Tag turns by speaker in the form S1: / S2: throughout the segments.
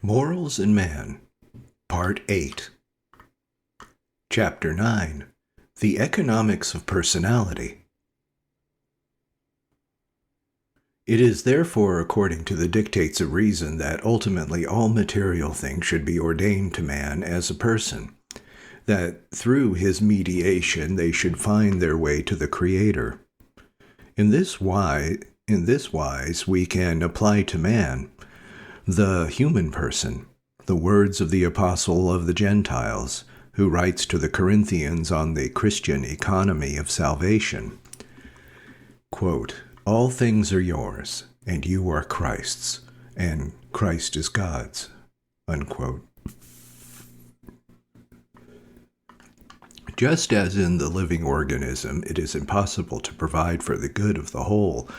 S1: Morals in Man, Part 8, Chapter 9, The Economics of Personality. It is therefore according to the dictates of reason that ultimately all material things should be ordained to man as a person, that through his mediation they should find their way to the Creator. In this wise we can apply to man, the human person, the words of the Apostle of the Gentiles, who writes to the Corinthians on the Christian economy of salvation. Quote, "All things are yours, and you are Christ's, and Christ is God's." Unquote. Just as in the living organism, it is impossible to provide for the good of the whole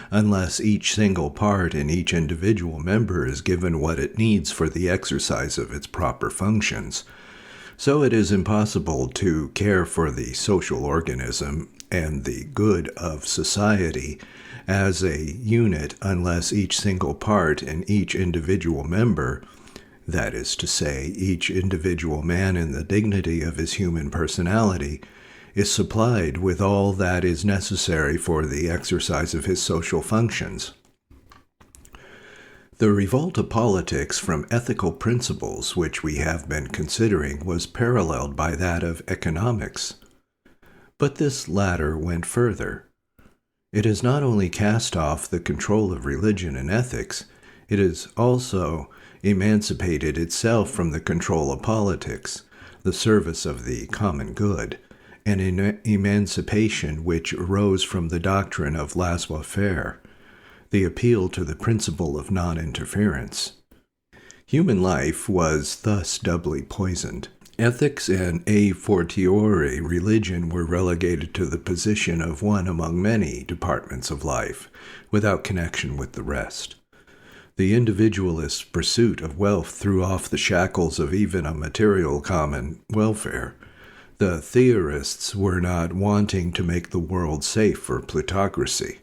S1: unless each single part and each individual member is given what it needs for the exercise of its proper functions, so it is impossible to care for the social organism and the good of society as a unit unless each single part and each individual member, that is to say, each individual man in the dignity of his human personality, is supplied with all that is necessary for the exercise of his social functions. The revolt of politics from ethical principles which we have been considering was paralleled by that of economics. But this latter went further. It has not only cast off the control of religion and ethics, it has also emancipated itself from the control of politics, the service of the common good, an emancipation which arose from the doctrine of laissez-faire, the appeal to the principle of non-interference. Human life was thus doubly poisoned. Ethics and a fortiori religion were relegated to the position of one among many departments of life, without connection with the rest. The individualist's pursuit of wealth threw off the shackles of even a material common welfare. The theorists were not wanting to make the world safe for plutocracy.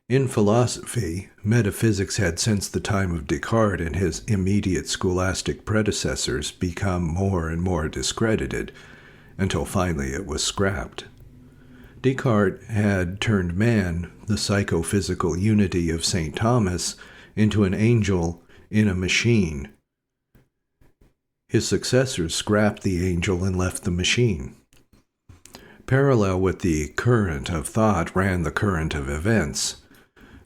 S1: In philosophy, metaphysics had since the time of Descartes and his immediate scholastic predecessors become more and more discredited, until finally it was scrapped. Descartes had turned man, the psychophysical unity of St. Thomas, into an angel in a machine. His successors scrapped the angel and left the machine. Parallel with the current of thought ran the current of events.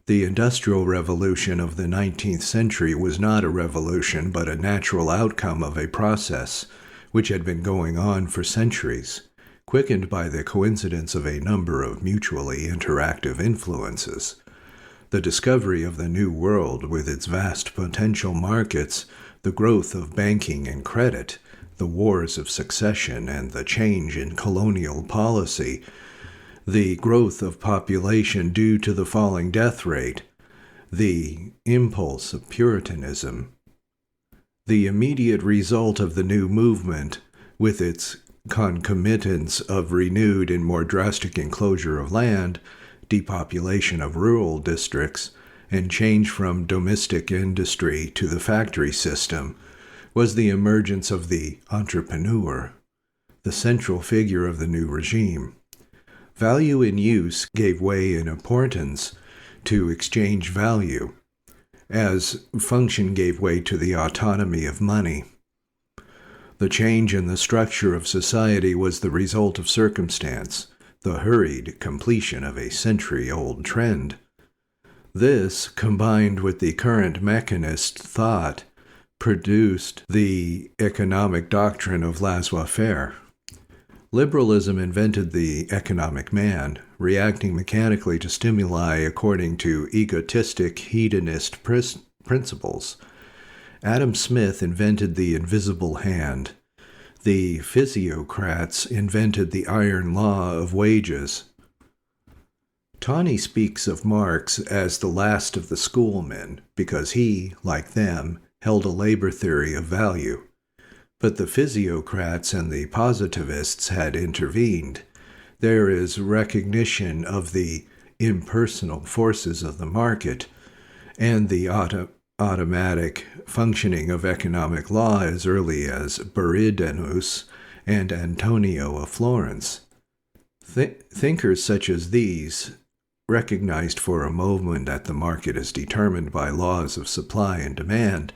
S1: The Industrial Revolution of the 19th century was not a revolution, but a natural outcome of a process which had been going on for centuries, quickened by the coincidence of a number of mutually interactive influences. The discovery of the New World with its vast potential markets, the growth of banking and credit, the wars of succession and the change in colonial policy, the growth of population due to the falling death rate, the impulse of Puritanism, the immediate result of the new movement with its concomitants of renewed and more drastic enclosure of land, depopulation of rural districts, and change from domestic industry to the factory system, was the emergence of the entrepreneur, the central figure of the new regime. Value in use gave way in importance to exchange value, as function gave way to the autonomy of money. The change in the structure of society was the result of circumstance, the hurried completion of a century-old trend. This, combined with the current mechanist thought, produced the economic doctrine of laissez-faire. Liberalism invented the economic man, reacting mechanically to stimuli according to egotistic hedonist principles. Adam Smith invented the invisible hand. The physiocrats invented the iron law of wages. Tawney speaks of Marx as the last of the schoolmen because he, like them, held a labor theory of value. But the physiocrats and the positivists had intervened. There is recognition of the impersonal forces of the market and the automatic functioning of economic law as early as Buridanus and Antonio of Florence. Thinkers such as these recognized for a moment that the market is determined by laws of supply and demand,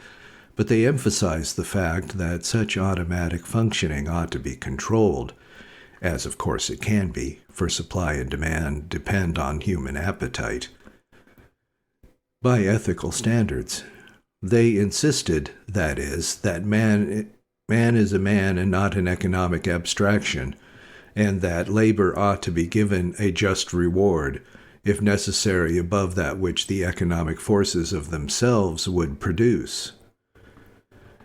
S1: but they emphasized the fact that such automatic functioning ought to be controlled, as of course it can be, for supply and demand depend on human appetite, by ethical standards. They insisted, that is, that man is a man and not an economic abstraction, and that labor ought to be given a just reward, if necessary above that which the economic forces of themselves would produce.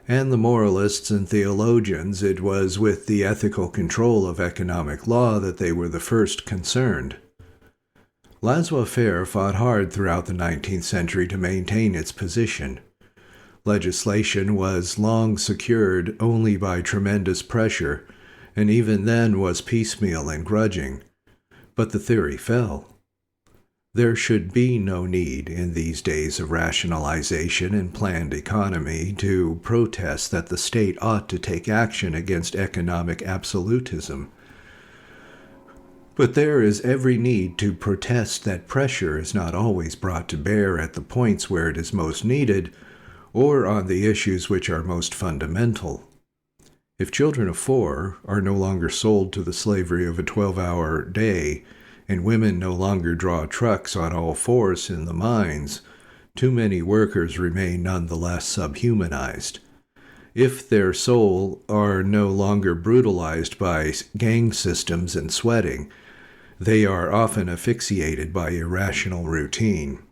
S1: And the moralists and theologians, it was with the ethical control of economic law that they were the first concerned. Laissez-faire fought hard throughout the 19th century to maintain its position. Legislation was long secured only by tremendous pressure, and even then was piecemeal and grudging. But the theory fell. There should be no need in these days of rationalization and planned economy to protest that the state ought to take action against economic absolutism. But there is every need to protest that pressure is not always brought to bear at the points where it is most needed, or on the issues which are most fundamental. If children of 4 are no longer sold to the slavery of a 12-hour day, and women no longer draw trucks on all fours in the mines, too many workers remain nonetheless subhumanized. If their soul are no longer brutalized by gang systems and sweating, they are often asphyxiated by irrational routine.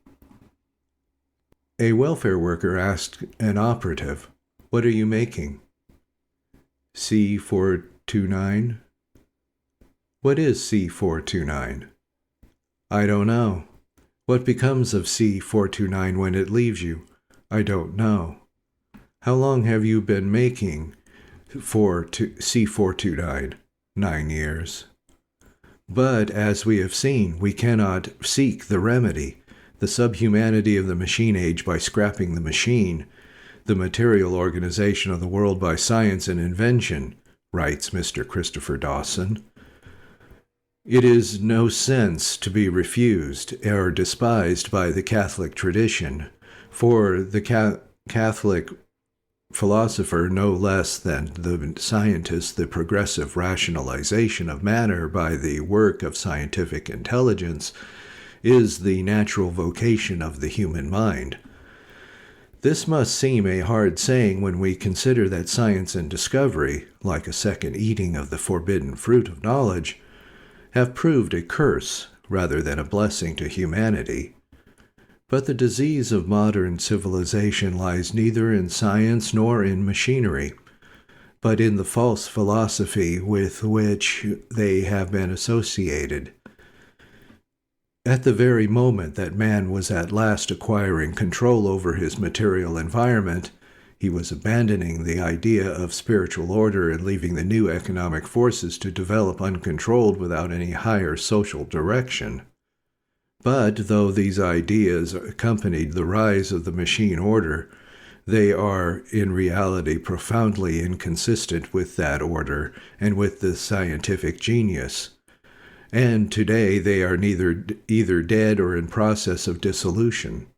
S1: A welfare worker asked an operative, "What are you making?" C429? What is C429? I don't know. What becomes of C429 when it leaves you? I don't know. How long have you been making C429? 9 years. But, as we have seen, we cannot seek the remedy, the subhumanity of the machine age by scrapping the machine, the material organization of the world by science and invention, writes Mr. Christopher Dawson. It is no sense to be refused or despised by the Catholic tradition, for the Catholic philosopher, no less than the scientist, the progressive rationalization of matter by the work of scientific intelligence is the natural vocation of the human mind. This must seem a hard saying when we consider that science and discovery, like a second eating of the forbidden fruit of knowledge, have proved a curse rather than a blessing to humanity. But the disease of modern civilization lies neither in science nor in machinery, but in the false philosophy with which they have been associated. At the very moment that man was at last acquiring control over his material environment, he was abandoning the idea of spiritual order and leaving the new economic forces to develop uncontrolled without any higher social direction. But though these ideas accompanied the rise of the machine order, they are in reality profoundly inconsistent with that order and with the scientific genius. And today they are either dead or in process of dissolution.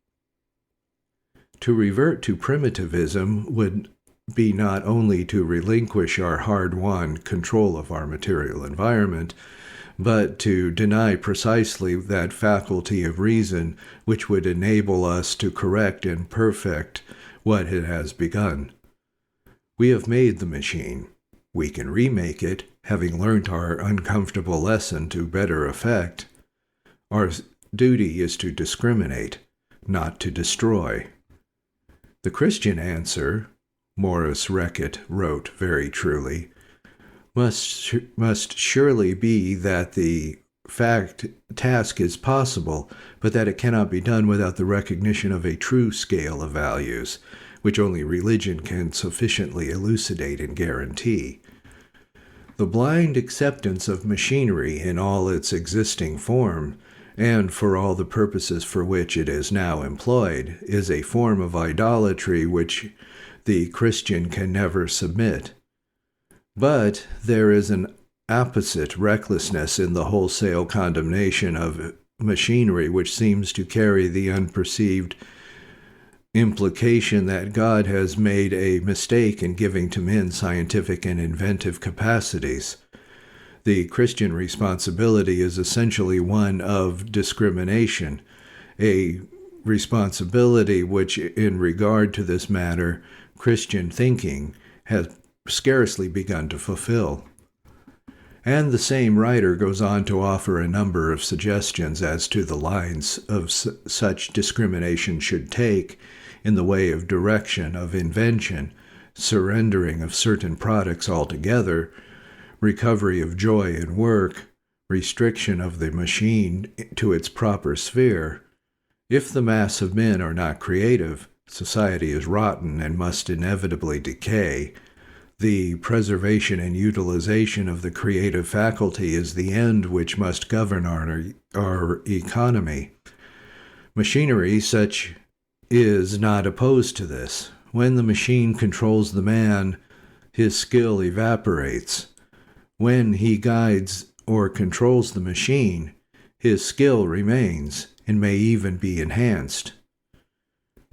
S1: To revert to primitivism would be not only to relinquish our hard-won control of our material environment, but to deny precisely that faculty of reason which would enable us to correct and perfect what it has begun. We have made the machine. We can remake it, having learnt our uncomfortable lesson to better effect. Our duty is to discriminate, not to destroy. The Christian answer, Maurice Reckitt wrote very truly, must surely be that the task is possible, but that it cannot be done without the recognition of a true scale of values, which only religion can sufficiently elucidate and guarantee. The blind acceptance of machinery in all its existing form, and for all the purposes for which it is now employed, is a form of idolatry which the Christian can never submit. But there is an opposite recklessness in the wholesale condemnation of machinery which seems to carry the unperceived implication that God has made a mistake in giving to men scientific and inventive capacities. The Christian responsibility is essentially one of discrimination, a responsibility which, in regard to this matter, Christian thinking has scarcely begun to fulfill. And the same writer goes on to offer a number of suggestions as to the lines of such discrimination should take in the way of direction of invention, surrendering of certain products altogether, recovery of joy in work, restriction of the machine to its proper sphere. If the mass of men are not creative, society is rotten and must inevitably decay. The preservation and utilization of the creative faculty is the end which must govern our economy. Machinery, such is not opposed to this. When the machine controls the man, his skill evaporates. When he guides or controls the machine, his skill remains and may even be enhanced.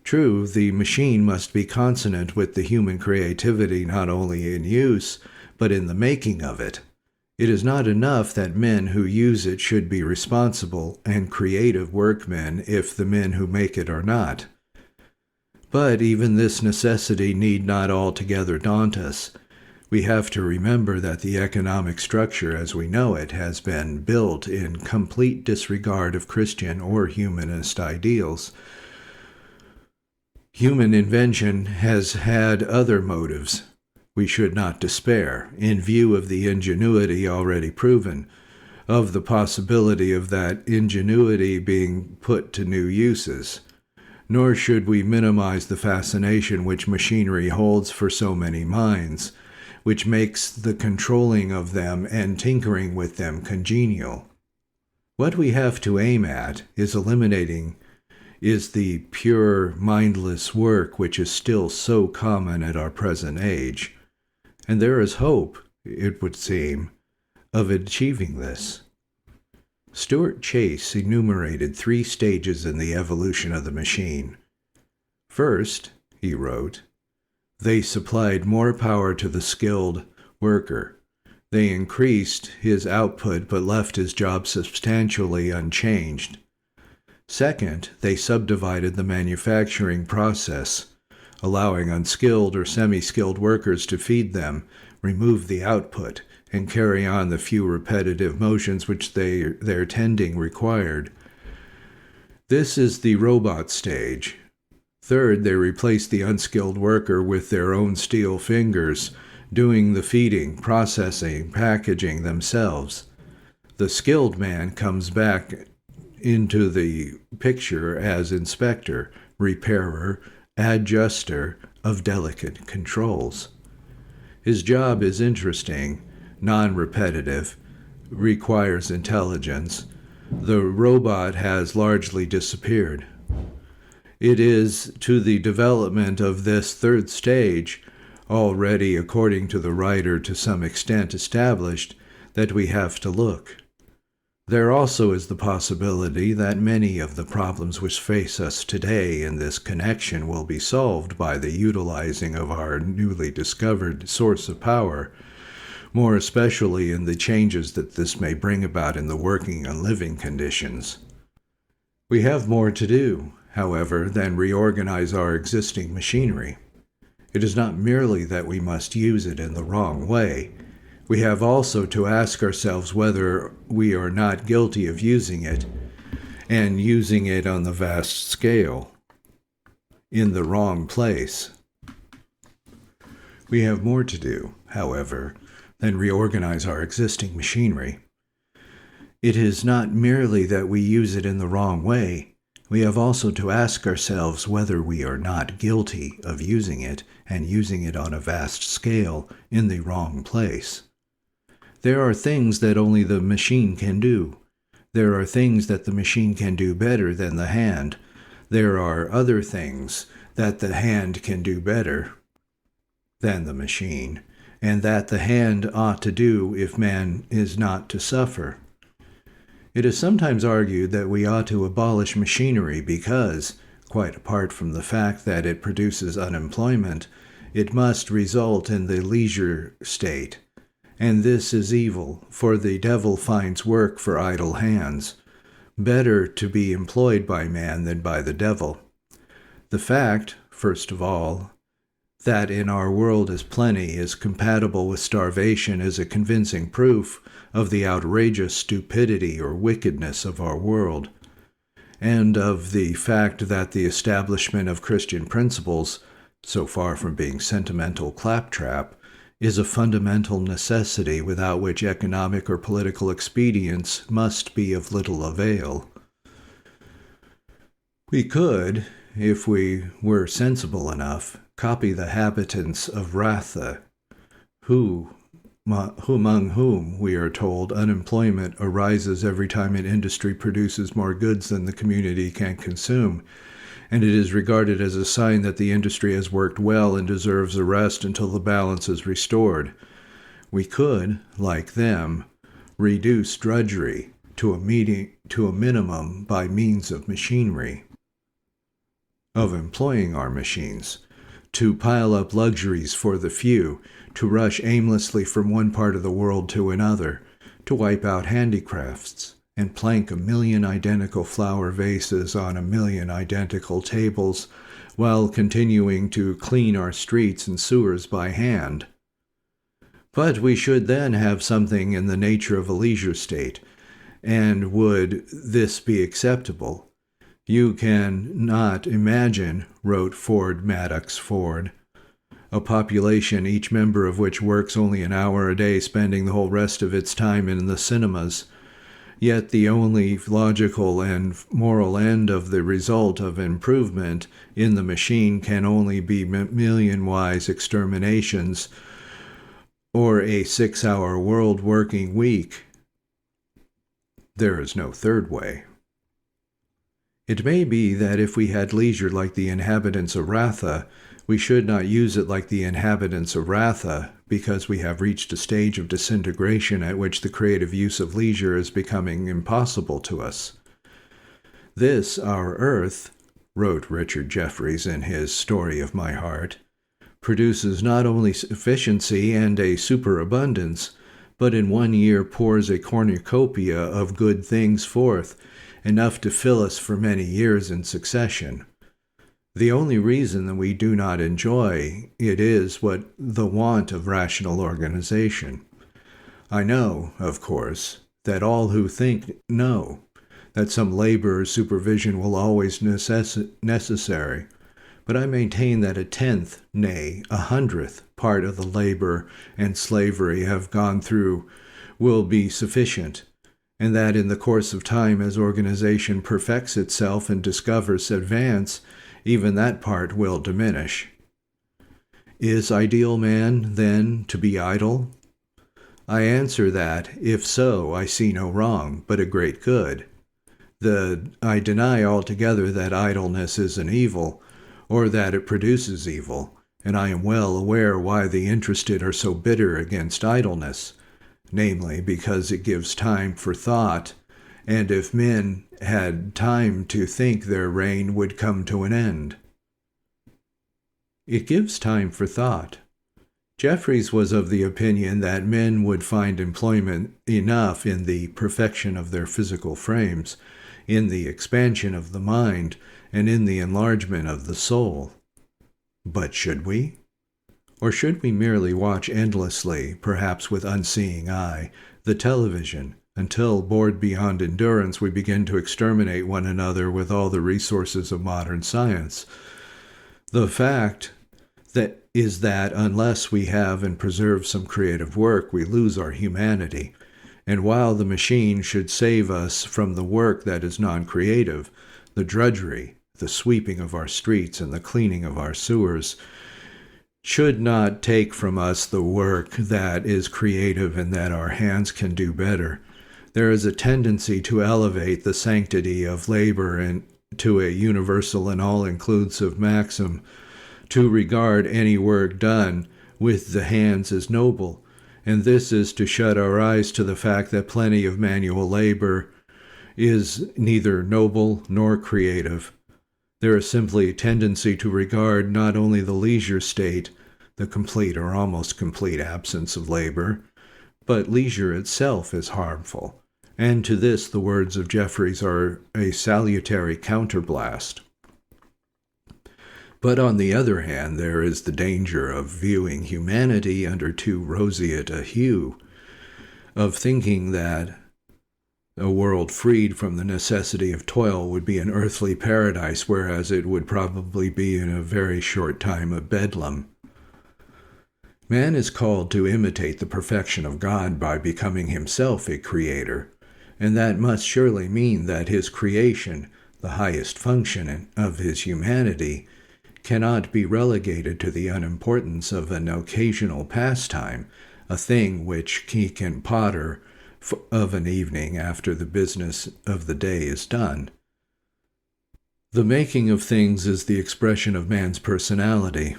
S1: True, the machine must be consonant with the human creativity not only in use, but in the making of it. It is not enough that men who use it should be responsible and creative workmen if the men who make it are not. But even this necessity need not altogether daunt us. We have to remember that the economic structure as we know it has been built in complete disregard of Christian or humanist ideals. Human invention has had other motives. We should not despair, in view of the ingenuity already proven, of the possibility of that ingenuity being put to new uses. Nor should we minimize the fascination which machinery holds for so many minds, which makes the controlling of them and tinkering with them congenial. What we have to aim at is the pure, mindless work which is still so common at our present age. And there is hope, it would seem, of achieving this. Stuart Chase enumerated 3 stages in the evolution of the machine. First, he wrote, they supplied more power to the skilled worker. They increased his output but left his job substantially unchanged. Second, they subdivided the manufacturing process, allowing unskilled or semi-skilled workers to feed them, remove the output, and carry on the few repetitive motions which their tending required. This is the robot stage. Third, they replaced the unskilled worker with their own steel fingers, doing the feeding, processing, packaging themselves. The skilled man comes back into the picture as inspector, repairer, adjuster of delicate controls. His job is interesting, non-repetitive, requires intelligence. The robot has largely disappeared. It is to the development of this third stage, already according to the writer to some extent established, that we have to look. There also is the possibility that many of the problems which face us today in this connection will be solved by the utilizing of our newly discovered source of power, more especially in the changes that this may bring about in the working and living conditions. We have more to do, however, than reorganize our existing machinery. It is not merely that we must use it in the wrong way. We have also to ask ourselves whether we are not guilty of using it, and using it on the vast scale, in the wrong place. We have more to do, however, than reorganize our existing machinery. It is not merely that we use it in the wrong way. We have also to ask ourselves whether we are not guilty of using it, and using it on a vast scale, in the wrong place. There are things that only the machine can do. There are things that the machine can do better than the hand. There are other things that the hand can do better than the machine, and that the hand ought to do if man is not to suffer. It is sometimes argued that we ought to abolish machinery because, quite apart from the fact that it produces unemployment, it must result in the leisure state. And this is evil, for the devil finds work for idle hands. Better to be employed by man than by the devil. The fact, first of all, that in our world is plenty is compatible with starvation is a convincing proof of the outrageous stupidity or wickedness of our world, and of the fact that the establishment of Christian principles, so far from being sentimental claptrap, is a fundamental necessity without which economic or political expedients must be of little avail. We could, if we were sensible enough, copy the habitants of Ratha, among whom, we are told, unemployment arises every time an industry produces more goods than the community can consume, and it is regarded as a sign that the industry has worked well and deserves a rest until the balance is restored. We could, like them, reduce drudgery to a minimum by means of machinery, of employing our machines, to pile up luxuries for the few, to rush aimlessly from one part of the world to another, to wipe out handicrafts, and plank 1,000,000 identical flower vases on 1,000,000 identical tables, while continuing to clean our streets and sewers by hand. But we should then have something in the nature of a leisure state, and would this be acceptable? You can not imagine, wrote Ford Madox Ford, a population each member of which works only an hour a day, spending the whole rest of its time in the cinemas. Yet the only logical and moral end of the result of improvement in the machine can only be million-wise exterminations or a 6-hour world working week. There is no third way. It may be that if we had leisure like the inhabitants of Ratha, we should not use it like the inhabitants of Ratha, because we have reached a stage of disintegration at which the creative use of leisure is becoming impossible to us. This, our earth, wrote Richard Jefferies in his Story of My Heart, produces not only sufficiency and a superabundance, but in 1 year pours a cornucopia of good things forth, enough to fill us for many years in succession. The only reason that we do not enjoy it is what the want of rational organization. I know, of course, that all who think know that some labor or supervision will always necessary, but I maintain that 1/10, nay, 100th part of the labor and slavery have gone through will be sufficient, and that in the course of time, as organization perfects itself and discovers advance, even that part will diminish. Is ideal man, then, to be idle? I answer that, if so, I see no wrong, but a great good. I deny altogether that idleness is an evil, or that it produces evil, and I am well aware why the interested are so bitter against idleness, namely, because it gives time for thought, and if men had time to think, their reign would come to an end. It gives time for thought. Jefferies was of the opinion that men would find employment enough in the perfection of their physical frames, in the expansion of the mind, and in the enlargement of the soul. But should we? Or should we merely watch endlessly, perhaps with unseeing eye, the television, until, bored beyond endurance, we begin to exterminate one another with all the resources of modern science? The fact is that unless we have and preserve some creative work, we lose our humanity. And while the machine should save us from the work that is non-creative, the drudgery, the sweeping of our streets and the cleaning of our sewers, should not take from us the work that is creative and that our hands can do better, There is a tendency to elevate the sanctity of labor to a universal and all-inclusive maxim, to regard any work done with the hands as noble, and this is to shut our eyes to the fact that plenty of manual labor is neither noble nor creative. There is simply a tendency to regard not only the leisure state, the complete or almost complete absence of labor, but leisure itself as harmful. And to this the words of Jeffries are a salutary counterblast. But on the other hand, there is the danger of viewing humanity under too roseate a hue, of thinking that a world freed from the necessity of toil would be an earthly paradise, whereas it would probably be in a very short time a bedlam. Man is called to imitate the perfection of God by becoming himself a creator, and that must surely mean that his creation, the highest function of his humanity, cannot be relegated to the unimportance of an occasional pastime, a thing which he can potter of an evening after the business of the day is done. The making of things is the expression of man's personality.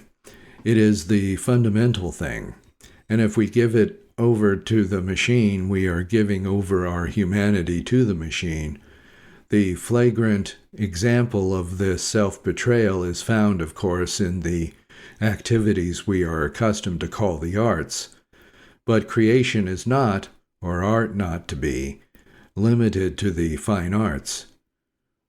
S1: It is the fundamental thing, and if we give it over to the machine, we are giving over our humanity to the machine. The flagrant example of this self-betrayal is found, of course, in the activities we are accustomed to call the arts. But creation is not, or art not to be, limited to the fine arts.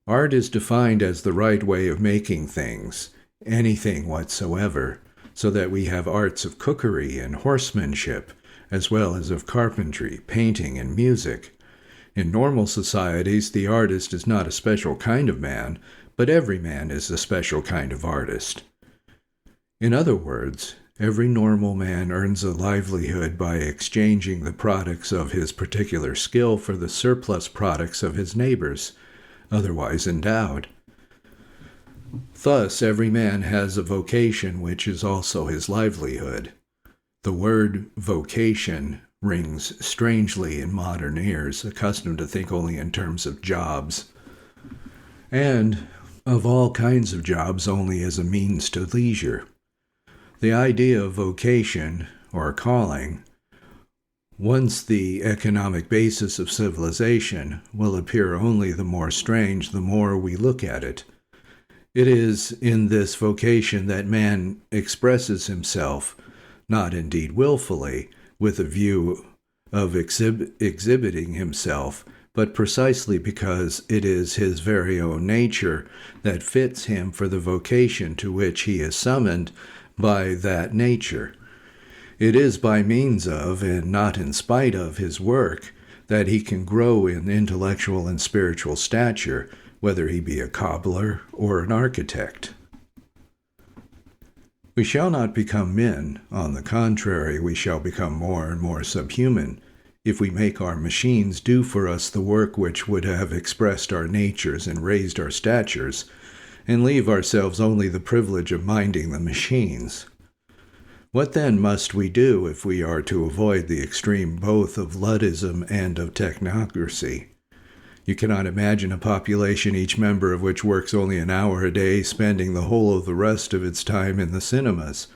S1: Art is defined as the right way of making things, anything whatsoever, so that we have arts of cookery and horsemanship, as well as of carpentry, painting, and music. In normal societies, the artist is not a special kind of man, but every man is a special kind of artist. In other words, every normal man earns a livelihood by exchanging the products of his particular skill for the surplus products of his neighbors, otherwise endowed. Thus, every man has a vocation which is also his livelihood. The word vocation rings strangely in modern ears, accustomed to think only in terms of jobs, and of all kinds of jobs only as a means to leisure. The idea of vocation, or calling, once the economic basis of civilization, will appear only the more strange the more we look at it. It is in this vocation that man expresses himself, not indeed willfully, with a view of exhibiting himself, but precisely because it is his very own nature that fits him for the vocation to which he is summoned by that nature. It is by means of, and not in spite of, his work that he can grow in intellectual and spiritual stature, whether he be a cobbler or an architect. We shall not become men. On the contrary, we shall become more and more subhuman if we make our machines do for us the work which would have expressed our natures and raised our statures, and leave ourselves only the privilege of minding the machines. What then must we do if we are to avoid the extreme both of Luddism and of technocracy? You cannot imagine a population each member of which works only an hour a day, spending the whole of the rest of its time in the cinemas.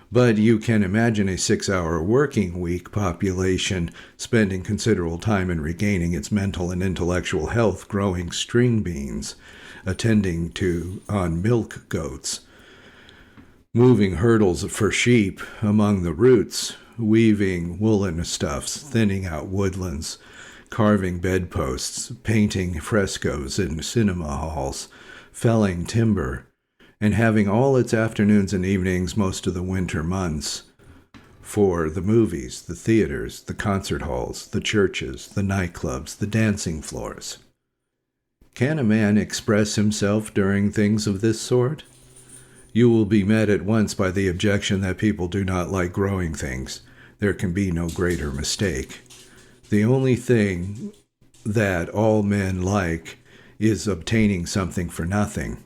S1: But you can imagine a 6-hour working week population spending considerable time in regaining its mental and intellectual health, growing string beans, attending on milk goats, moving hurdles for sheep among the roots, weaving woolen stuffs, thinning out woodlands, carving bedposts, painting frescoes in cinema halls, felling timber, and having all its afternoons and evenings most of the winter months for the movies, the theaters, the concert halls, the churches, the nightclubs, the dancing floors. Can a man express himself during things of this sort? You will be met at once by the objection that people do not like growing things. There can be no greater mistake. The only thing that all men like is obtaining something for nothing.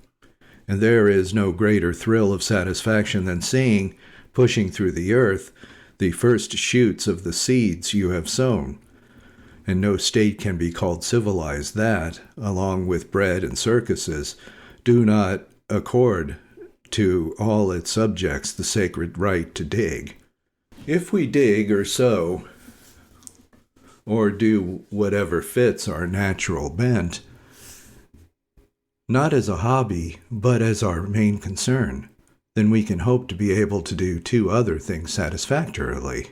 S1: And there is no greater thrill of satisfaction than seeing, pushing through the earth, the first shoots of the seeds you have sown. and no state can be called civilized that, along with bread and circuses, do not accord to all its subjects the sacred right to dig. If we dig or sow, or do whatever fits our natural bent, not as a hobby, but as our main concern, then we can hope to be able to do two other things satisfactorily: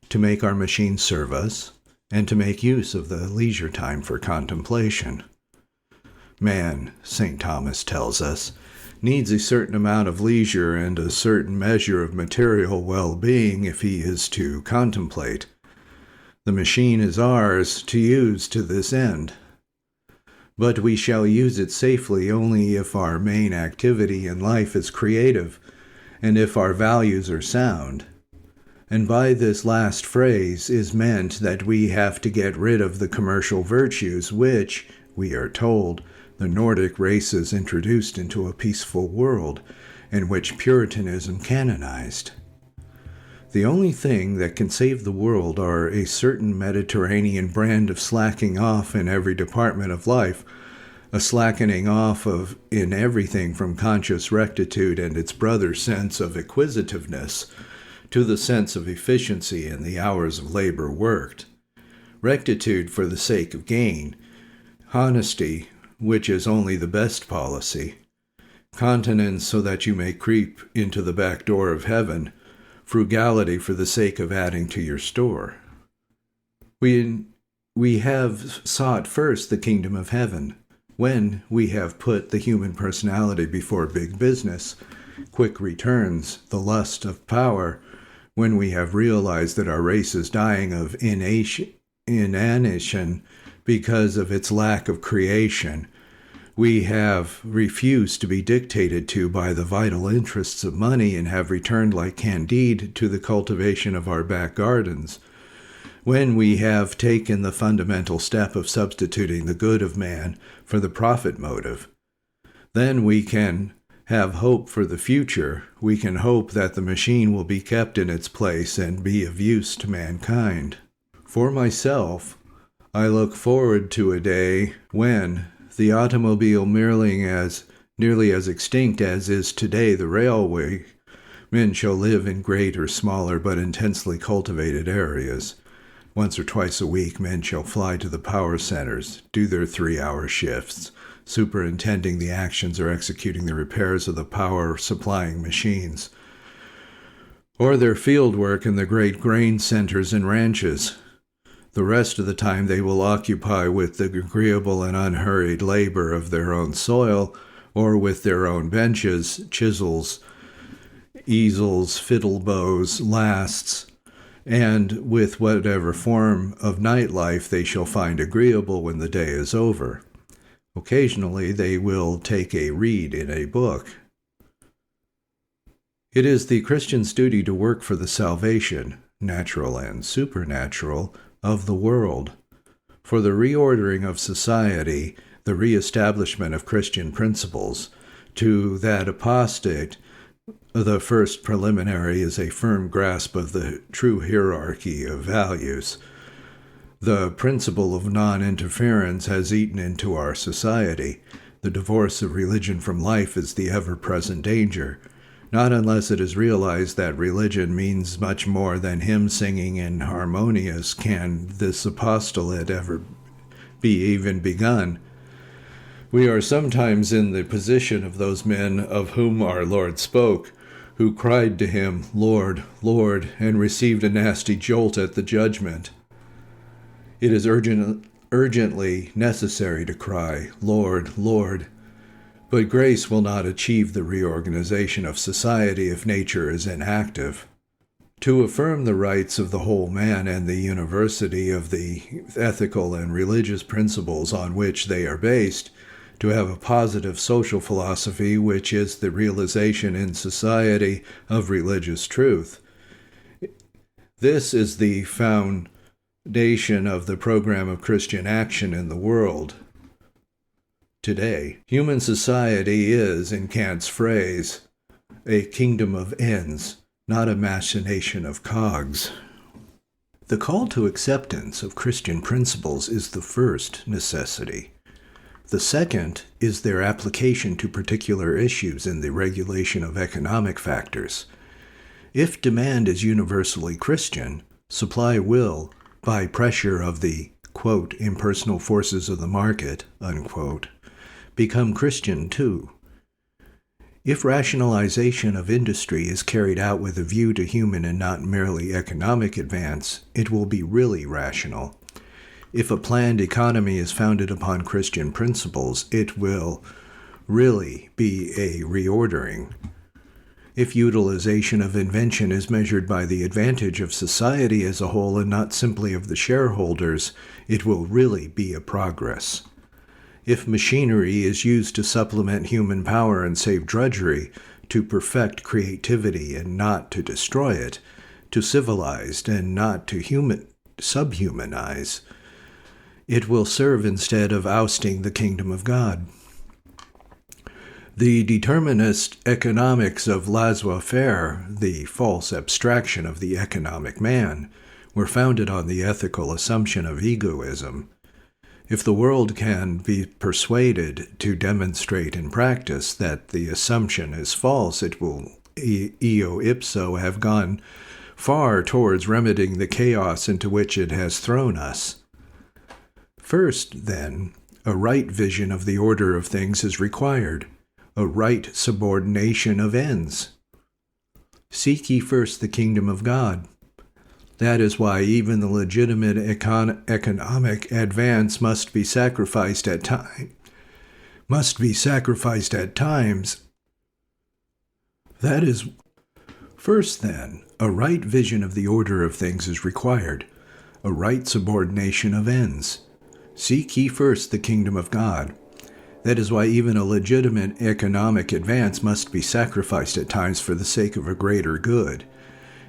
S1: to make our machines serve us, and to make use of the leisure time for contemplation. Man, St. Thomas tells us, needs a certain amount of leisure and a certain measure of material well-being if he is to contemplate. The machine is ours to use to this end, but we shall use it safely only if our main activity in life is creative, and if our values are sound. And by this last phrase is meant that we have to get rid of the commercial virtues which, we are told, the Nordic races introduced into a peaceful world, and which Puritanism canonized. The only thing that can save the world are a certain Mediterranean brand of slacking off in every department of life, a slackening off of in everything from conscious rectitude and its brother sense of acquisitiveness to the sense of efficiency in the hours of labor worked, rectitude for the sake of gain, honesty, which is only the best policy, continence so that you may creep into the back door of heaven, frugality for the sake of adding to your store. We have sought first the kingdom of heaven, when we have put the human personality before big business, quick returns, the lust of power, when we have realized that our race is dying of inanition because of its lack of creation, we have refused to be dictated to by the vital interests of money and have returned like Candide to the cultivation of our back gardens. When we have taken the fundamental step of substituting the good of man for the profit motive, then we can have hope for the future. We can hope that the machine will be kept in its place and be of use to mankind. For myself, I look forward to a day when the automobile nearly as extinct as is today the railway, men shall live in great or smaller but intensely cultivated areas. Once or twice a week, men shall fly to the power centers, do their 3-hour shifts, superintending the actions or executing the repairs of the power-supplying machines, or their field work in the great grain centers and ranches. The rest of the time they will occupy with the agreeable and unhurried labor of their own soil, or with their own benches, chisels, easels, fiddle bows, lasts, and with whatever form of nightlife they shall find agreeable when the day is over. Occasionally they will take a read in a book. It is the Christian's duty to work for the salvation, natural and supernatural, of the world, for the reordering of society, the reestablishment of Christian principles. To that apostate, the first preliminary is a firm grasp of the true hierarchy of values. The principle of non-interference has eaten into our society. The divorce of religion from life is the ever-present danger, not unless it is realized that religion means much more than hymn singing and harmonious can this apostolate ever be even begun. We are sometimes in the position of those men of whom our Lord spoke, who cried to him, "Lord, Lord," and received a nasty jolt at the judgment. It is urgently necessary to cry, "Lord, Lord," but grace will not achieve the reorganization of society if nature is inactive. To affirm the rights of the whole man and the university of the ethical and religious principles on which they are based, to have a positive social philosophy which is the realization in society of religious truth. This is the foundation of the program of Christian action in the world. Today, human society is, in Kant's phrase, a kingdom of ends, not a machination of cogs. The call to acceptance of Christian principles is the first necessity. The second is their application to particular issues in the regulation of economic factors. If demand is universally Christian, supply will, by pressure of the, quote, impersonal forces of the market, unquote, become Christian too. If rationalization of industry is carried out with a view to human and not merely economic advance, it will be really rational. If a planned economy is founded upon Christian principles, it will really be a reordering. If utilization of invention is measured by the advantage of society as a whole and not simply of the shareholders, it will really be a progress. If machinery is used to supplement human power and save drudgery, to perfect creativity and not to destroy it, to civilize and not to subhumanize, it will serve instead of ousting the kingdom of God. The determinist economics of laissez-faire, the false abstraction of the economic man, were founded on the ethical assumption of egoism. If the world can be persuaded to demonstrate in practice that the assumption is false, it will eo ipso have gone far towards remedying the chaos into which it has thrown us. First, then, a right vision of the order of things is required, a right subordination of ends. Seek ye first the kingdom of God. That is why even the legitimate economic advance must be sacrificed at times. That is, first then, a right vision of the order of things is required, a right subordination of ends. Seek ye first the kingdom of God. That is why even a legitimate economic advance must be sacrificed at times for the sake of a greater good,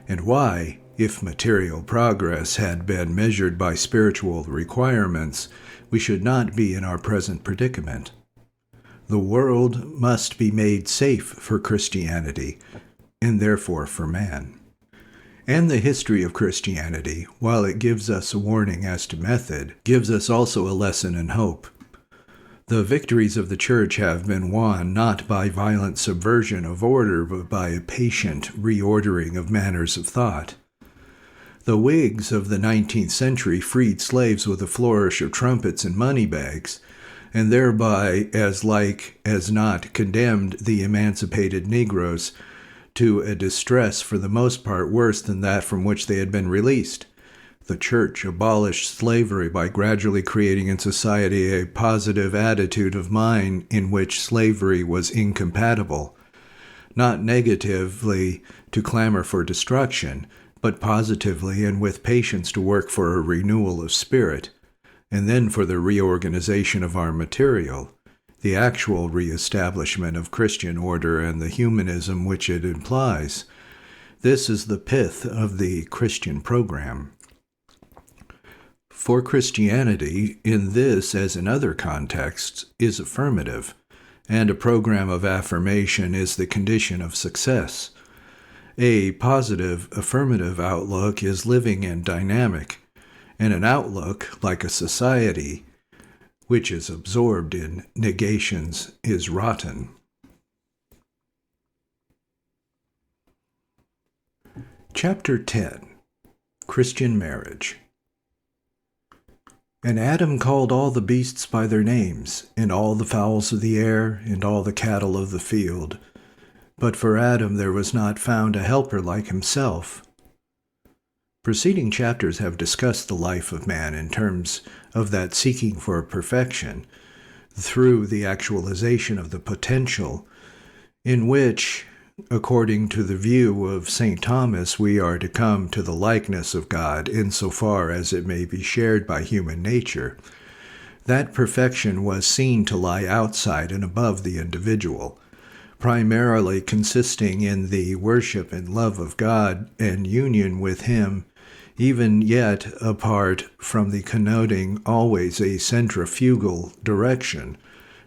S1: and why, if material progress had been measured by spiritual requirements, we should not be in our present predicament. The world must be made safe for Christianity, and therefore for man. And the history of Christianity, while it gives us a warning as to method, gives us also a lesson in hope. The victories of the Church have been won not by violent subversion of order, but by a patient reordering of manners of thought. The Whigs of the 19th century freed slaves with a flourish of trumpets and money bags, and thereby, as like as not, condemned the emancipated Negroes to a distress for the most part worse than that from which they had been released. The Church abolished slavery by gradually creating in society a positive attitude of mind in which slavery was incompatible, not negatively to clamor for destruction, but positively and with patience to work for a renewal of spirit, and then for the reorganization of our material, the actual reestablishment of Christian order and the humanism which it implies. This is the pith of the Christian program. For Christianity, in this as in other contexts, is affirmative, and a program of affirmation is the condition of success. A positive, affirmative outlook is living and dynamic, and an outlook, like a society, which is absorbed in negations, is rotten. Chapter 10. Christian Marriage. And Adam called all the beasts by their names, and all the fowls of the air, and all the cattle of the field. But for Adam there was not found a helper like himself. Preceding chapters have discussed the life of man in terms of that seeking for perfection through the actualization of the potential, in which, according to the view of St. Thomas, we are to come to the likeness of God insofar as it may be shared by human nature. That perfection was seen to lie outside and above the individual, primarily consisting in the worship and love of God and union with Him, even yet apart from the connoting always a centrifugal direction,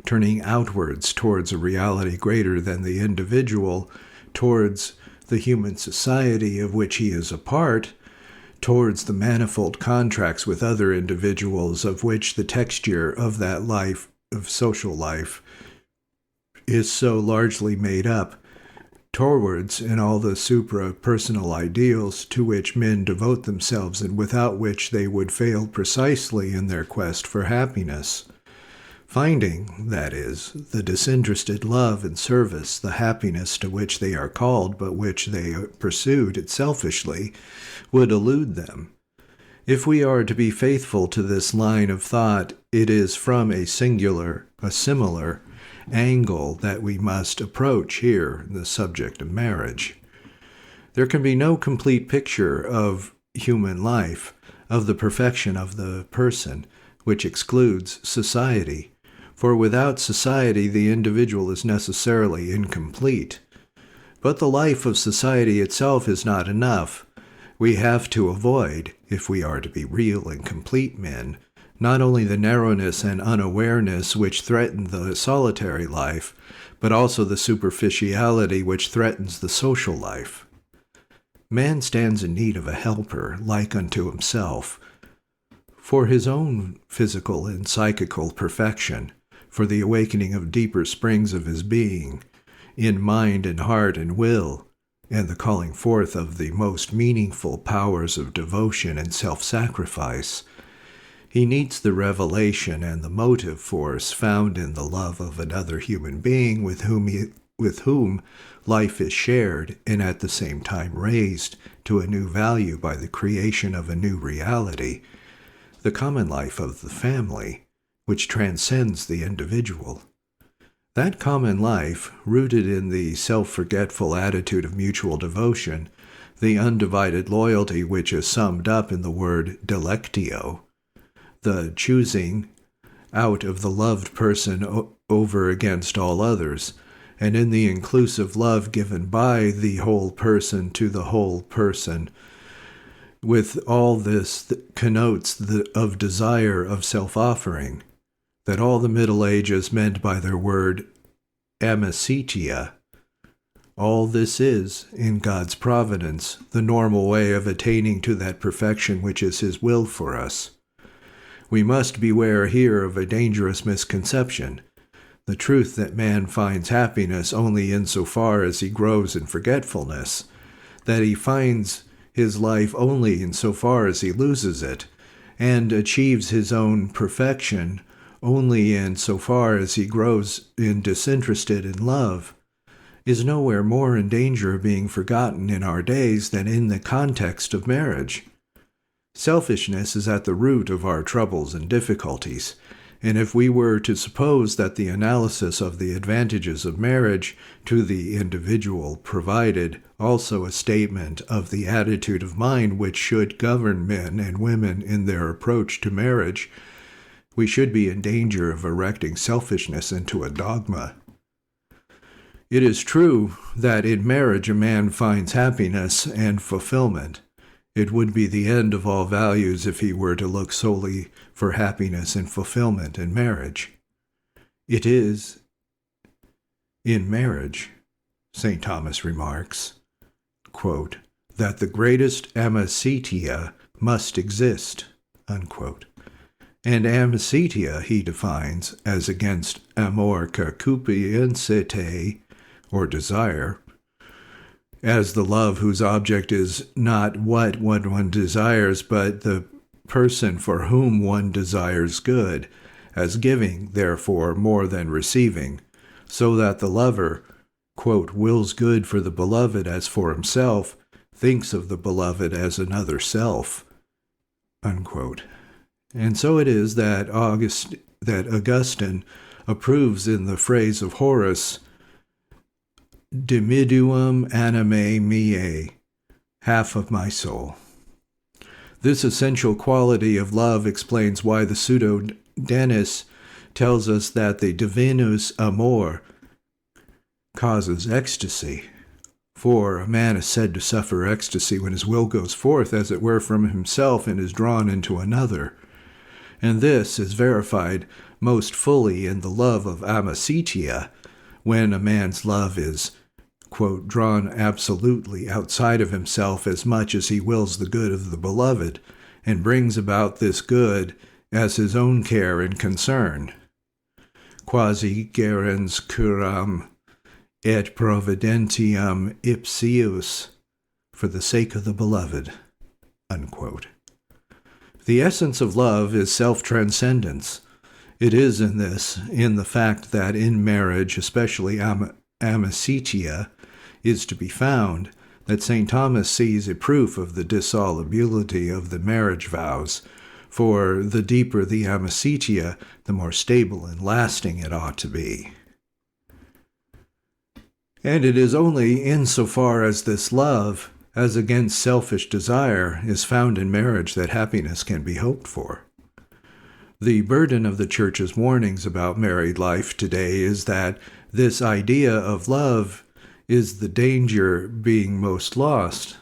S1: turning outwards towards a reality greater than the individual, towards the human society of which he is a part, towards the manifold contracts with other individuals of which the texture of that life, of social life, is so largely made up, towards in all the supra-personal ideals to which men devote themselves and without which they would fail precisely in their quest for happiness. Finding, that is, the disinterested love and service, the happiness to which they are called, but which they pursued selfishly, would elude them. If we are to be faithful to this line of thought, it is from a similar angle that we must approach here the subject of marriage. There can be no complete picture of human life, of the perfection of the person, which excludes society. For without society, the individual is necessarily incomplete. But the life of society itself is not enough. We have to avoid, if we are to be real and complete men, not only the narrowness and unawareness which threaten the solitary life, but also the superficiality which threatens the social life. Man stands in need of a helper like unto himself, for his own physical and psychical perfection, for the awakening of deeper springs of his being, in mind and heart and will, and the calling forth of the most meaningful powers of devotion and self-sacrifice. He needs the revelation and the motive force found in the love of another human being with whom life is shared and at the same time raised to a new value by the creation of a new reality, the common life of the family, which transcends the individual. That common life, rooted in the self-forgetful attitude of mutual devotion, the undivided loyalty which is summed up in the word delectio, the choosing out of the loved person over against all others, and in the inclusive love given by the whole person to the whole person, with all this connotes of desire of self-offering, that all the Middle Ages meant by their word amicitia. All this is, in God's providence, the normal way of attaining to that perfection which is His will for us. We must beware here of a dangerous misconception, the truth that man finds happiness only insofar as he grows in forgetfulness, that he finds his life only insofar as he loses it, and achieves his own perfection only insofar as he grows disinterested in love, is nowhere more in danger of being forgotten in our days than in the context of marriage. Selfishness is at the root of our troubles and difficulties, and if we were to suppose that the analysis of the advantages of marriage to the individual provided also a statement of the attitude of mind which should govern men and women in their approach to marriage, we should be in danger of erecting selfishness into a dogma. It is true that in marriage a man finds happiness and fulfillment. It would be the end of all values if he were to look solely for happiness and fulfillment in marriage. It is in marriage, St. Thomas remarks, quote, that the greatest amicitia must exist, unquote. And amicitia he defines as against amor concupiscente, or desire, as the love whose object is not what one desires, but the person for whom one desires good, as giving, therefore, more than receiving, so that the lover, quote, wills good for the beloved as for himself, thinks of the beloved as another self, unquote. And so it is that Augustine approves in the phrase of Horace, dimiduum anime meae, half of my soul. This essential quality of love explains why the pseudo-Denis tells us that the divinus amor causes ecstasy. For a man is said to suffer ecstasy when his will goes forth, as it were, from himself and is drawn into another. And this is verified most fully in the love of amicitia, when a man's love is, quote, drawn absolutely outside of himself as much as he wills the good of the beloved, and brings about this good as his own care and concern. Quasi gerens curam et providentiam ipsius, for the sake of the beloved. Unquote. The essence of love is self-transcendence. It is in the fact that in marriage, especially amicitia, is to be found, that St. Thomas sees a proof of the dissolubility of the marriage vows, for the deeper the amicitia, the more stable and lasting it ought to be. And it is only insofar as this love, as against selfish desire, is found in marriage that happiness can be hoped for. The burden of the Church's warnings about married life today is that this idea of love is the danger being most lost.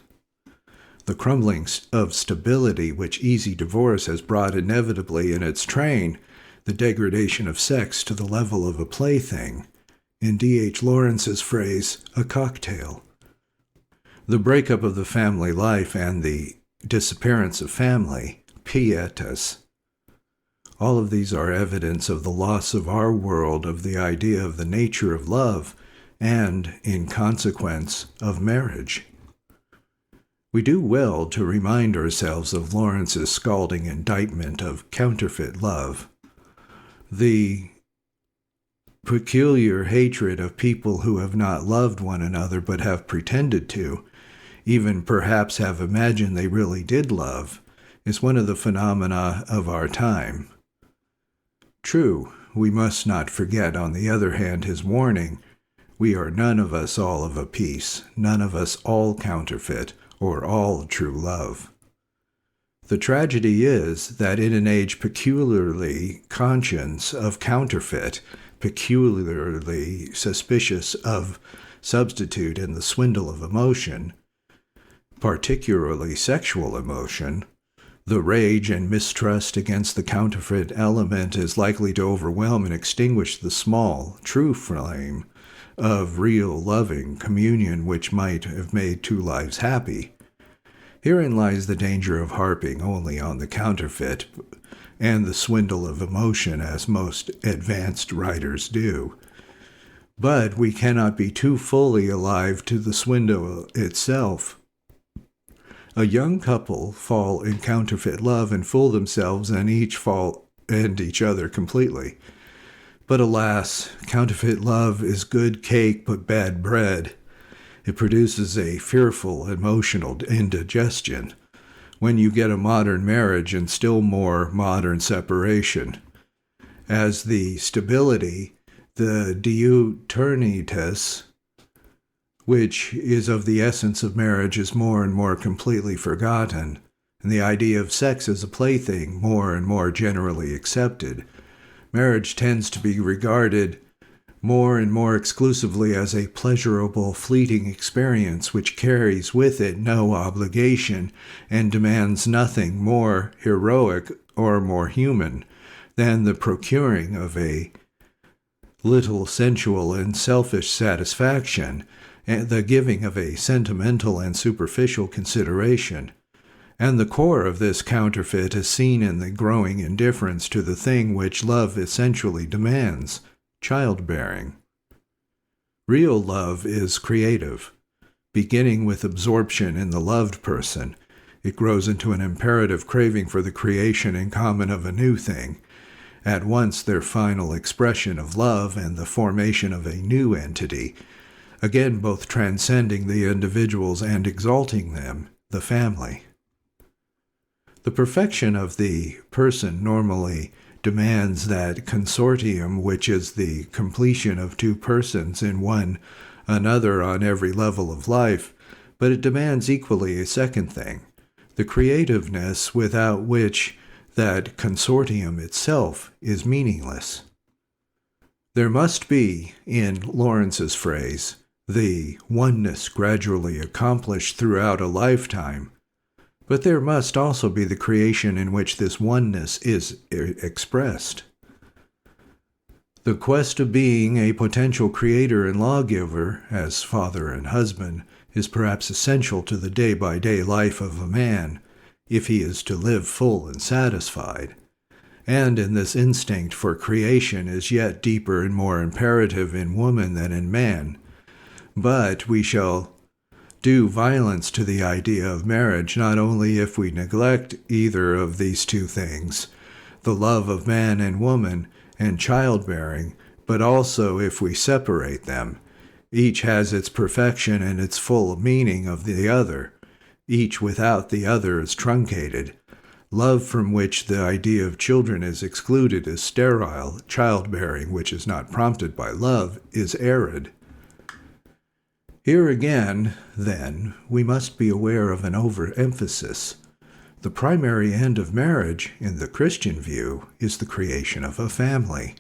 S1: The crumbling of stability which easy divorce has brought inevitably in its train, the degradation of sex to the level of a plaything, in D.H. Lawrence's phrase, a cocktail. The breakup of the family life and the disappearance of family, pietas. All of these are evidence of the loss of our world of the idea of the nature of love and, in consequence, of marriage. We do well to remind ourselves of Lawrence's scalding indictment of counterfeit love. The peculiar hatred of people who have not loved one another but have pretended to, even perhaps have imagined they really did love, is one of the phenomena of our time. True, we must not forget, on the other hand, his warning, we are none of us all of a piece, none of us all counterfeit, or all true love. The tragedy is that in an age peculiarly conscious of counterfeit, peculiarly suspicious of substitute and the swindle of emotion, particularly sexual emotion, the rage and mistrust against the counterfeit element is likely to overwhelm and extinguish the small, true flame of real loving communion which might have made two lives happy. Herein lies the danger of harping only on the counterfeit and the swindle of emotion, as most advanced writers do. But we cannot be too fully alive to the swindle itself. A young couple fall in counterfeit love and fool themselves and each other completely. But alas, counterfeit love is good cake but bad bread. It produces a fearful emotional indigestion. When you get a modern marriage and still more modern separation, as the stability, the diuturnitas, which is of the essence of marriage, is more and more completely forgotten, and the idea of sex as a plaything more and more generally accepted, marriage tends to be regarded more and more exclusively as a pleasurable, fleeting experience which carries with it no obligation and demands nothing more heroic or more human than the procuring of a little sensual and selfish satisfaction, and the giving of a sentimental and superficial consideration. And the core of this counterfeit is seen in the growing indifference to the thing which love essentially demands, childbearing. Real love is creative. Beginning with absorption in the loved person, it grows into an imperative craving for the creation in common of a new thing, at once their final expression of love and the formation of a new entity, again both transcending the individuals and exalting them, the family. The perfection of the person normally demands that consortium which is the completion of two persons in one another on every level of life, but it demands equally a second thing, the creativeness without which that consortium itself is meaningless. There must be, in Lawrence's phrase, the oneness gradually accomplished throughout a lifetime, but there must also be the creation in which this oneness is expressed. The quest of being a potential creator and lawgiver, as father and husband, is perhaps essential to the day-by-day life of a man, if he is to live full and satisfied. And in this instinct for creation is yet deeper and more imperative in woman than in man. But we shall do violence to the idea of marriage not only if we neglect either of these two things, the love of man and woman and childbearing, but also if we separate them. Each has its perfection and its full meaning of the other. Each without the other is truncated. Love from which the idea of children is excluded is sterile. Childbearing, which is not prompted by love, is arid. Here again, then, we must be aware of an overemphasis. The primary end of marriage, in the Christian view, is the creation of a family.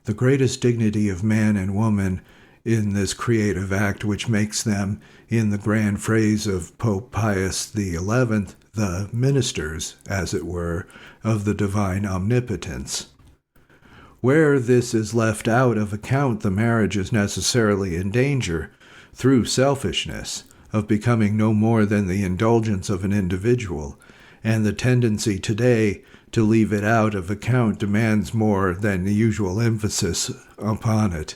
S1: The greatest dignity of man and woman in this creative act which makes them, in the grand phrase of Pope Pius XI, the ministers, as it were, of the divine omnipotence. Where this is left out of account, the marriage is necessarily in danger, through selfishness, of becoming no more than the indulgence of an individual, and the tendency today to leave it out of account demands more than the usual emphasis upon it.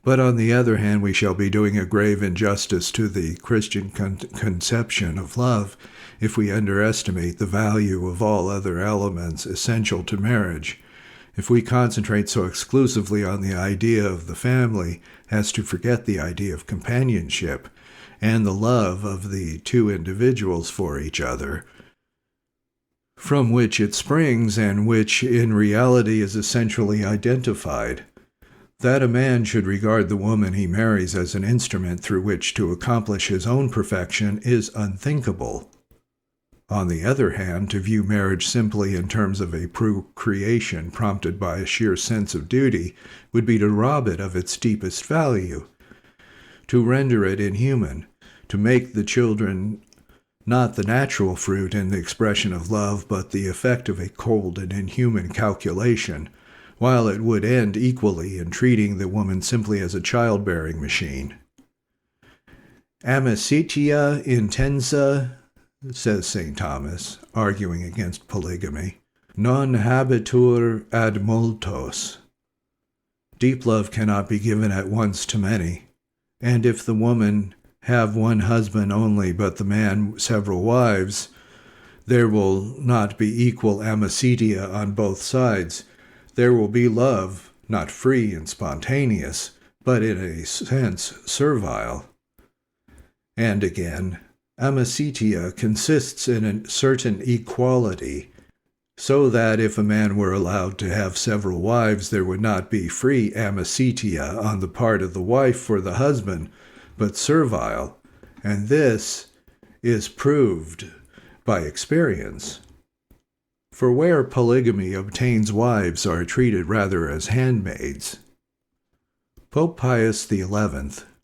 S1: But on the other hand, we shall be doing a grave injustice to the Christian conception of love if we underestimate the value of all other elements essential to marriage. If we concentrate so exclusively on the idea of the family as to forget the idea of companionship and the love of the two individuals for each other, from which it springs and which in reality is essentially identified, that a man should regard the woman he marries as an instrument through which to accomplish his own perfection is unthinkable. On the other hand, to view marriage simply in terms of a procreation prompted by a sheer sense of duty would be to rob it of its deepest value, to render it inhuman, to make the children not the natural fruit and the expression of love, but the effect of a cold and inhuman calculation, while it would end equally in treating the woman simply as a childbearing machine. Amicitia intensa, says St. Thomas, arguing against polygamy, non habitur ad multos. Deep love cannot be given at once to many, and if the woman have one husband only, but the man several wives, there will not be equal amicitia on both sides. There will be love, not free and spontaneous, but in a sense servile. And again, amicitia consists in a certain equality, so that if a man were allowed to have several wives, there would not be free amicitia on the part of the wife for the husband, but servile, and this is proved by experience. For where polygamy obtains, wives are treated rather as handmaids. Pope Pius XI,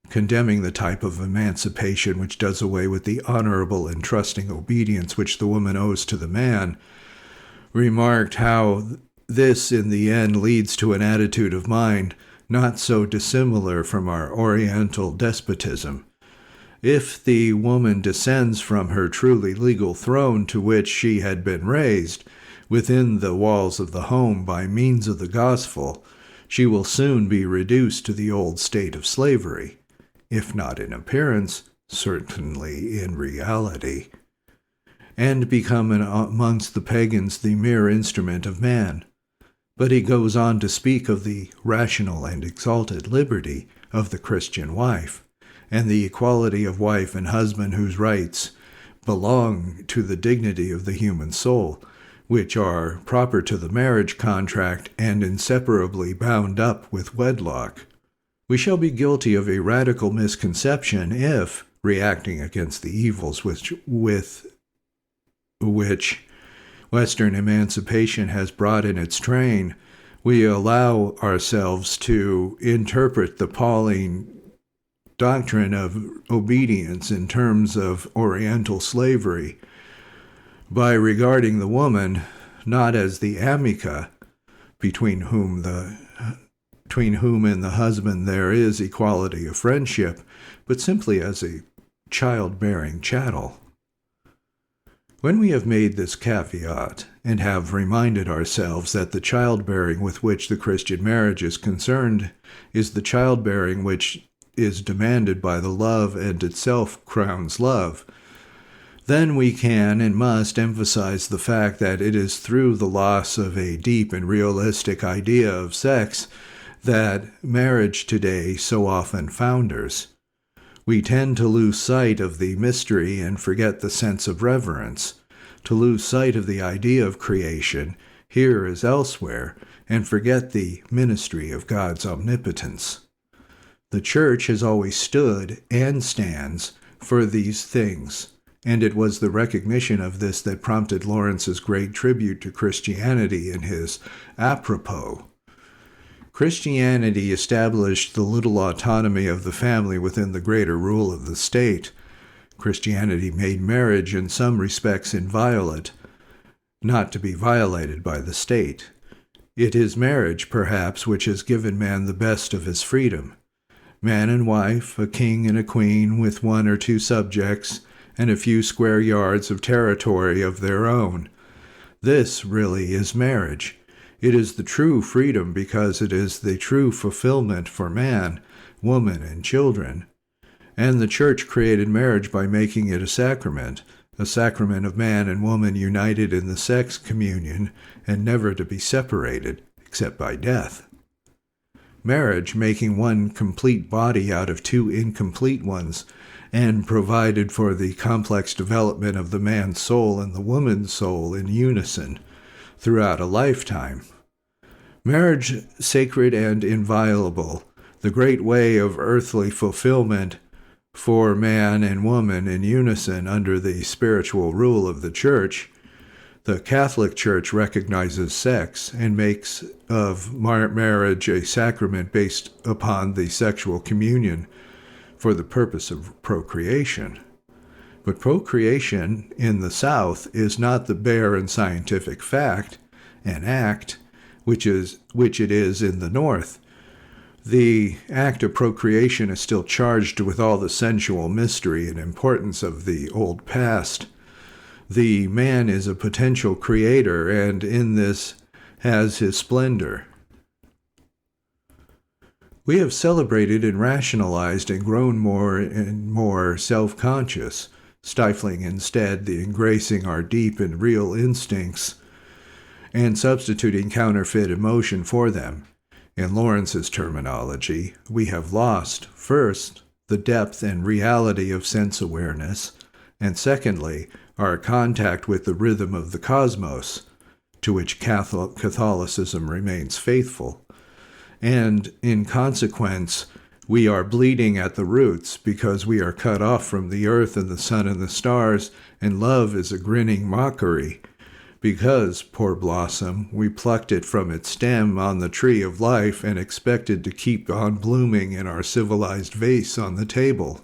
S1: condemning the type of emancipation which does away with the honorable and trusting obedience which the woman owes to the man, remarked how this in the end leads to an attitude of mind not so dissimilar from our Oriental despotism. If the woman descends from her truly legal throne to which she had been raised, within the walls of the home by means of the gospel, she will soon be reduced to the old state of slavery, if not in appearance, certainly in reality, and become amongst the pagans the mere instrument of man. But he goes on to speak of the rational and exalted liberty of the Christian wife, and the equality of wife and husband whose rights belong to the dignity of the human soul, which are proper to the marriage contract and inseparably bound up with wedlock. We shall be guilty of a radical misconception if, reacting against the evils with which Western emancipation has brought in its train, we allow ourselves to interpret the Pauline doctrine of obedience in terms of Oriental slavery by regarding the woman not as the amica between whom the between whom and the husband there is equality of friendship, but simply as a childbearing chattel. When we have made this caveat, and have reminded ourselves that the childbearing with which the Christian marriage is concerned is the childbearing which is demanded by the love and itself crowns love, then we can and must emphasize the fact that it is through the loss of a deep and realistic idea of sex that marriage today so often founders. We tend to lose sight of the mystery and forget the sense of reverence, to lose sight of the idea of creation, here as elsewhere, and forget the ministry of God's omnipotence. The Church has always stood and stands for these things, and it was the recognition of this that prompted Lawrence's great tribute to Christianity in his Apropos. Christianity established the little autonomy of the family within the greater rule of the state. Christianity made marriage in some respects inviolate, not to be violated by the state. It is marriage, perhaps, which has given man the best of his freedom. Man and wife, a king and a queen with 1 or 2 subjects, and a few square yards of territory of their own. This really is marriage. It is the true freedom because it is the true fulfillment for man, woman, and children. And the Church created marriage by making it a sacrament of man and woman united in the sex communion and never to be separated, except by death. Marriage, making one complete body out of 2 incomplete ones, and provided for the complex development of the man's soul and the woman's soul in unison throughout a lifetime. Marriage, sacred and inviolable, the great way of earthly fulfillment for man and woman in unison under the spiritual rule of the Church. The Catholic Church recognizes sex and makes of marriage a sacrament based upon the sexual communion for the purpose of procreation. But procreation in the South is not the bare and scientific fact, an act, which it is in the North. The act of procreation is still charged with all the sensual mystery and importance of the old past. The man is a potential creator, and in this has his splendor. We have celebrated and rationalized and grown more and more self-conscious, stifling instead the engracing our deep and real instincts and substituting counterfeit emotion for them. In Lawrence's terminology, we have lost, first, the depth and reality of sense awareness, and secondly, our contact with the rhythm of the cosmos, to which Catholicism remains faithful. And, in consequence, we are bleeding at the roots because we are cut off from the earth and the sun and the stars, and love is a grinning mockery. Because, poor blossom, we plucked it from its stem on the tree of life and expected to keep on blooming in our civilized vase on the table.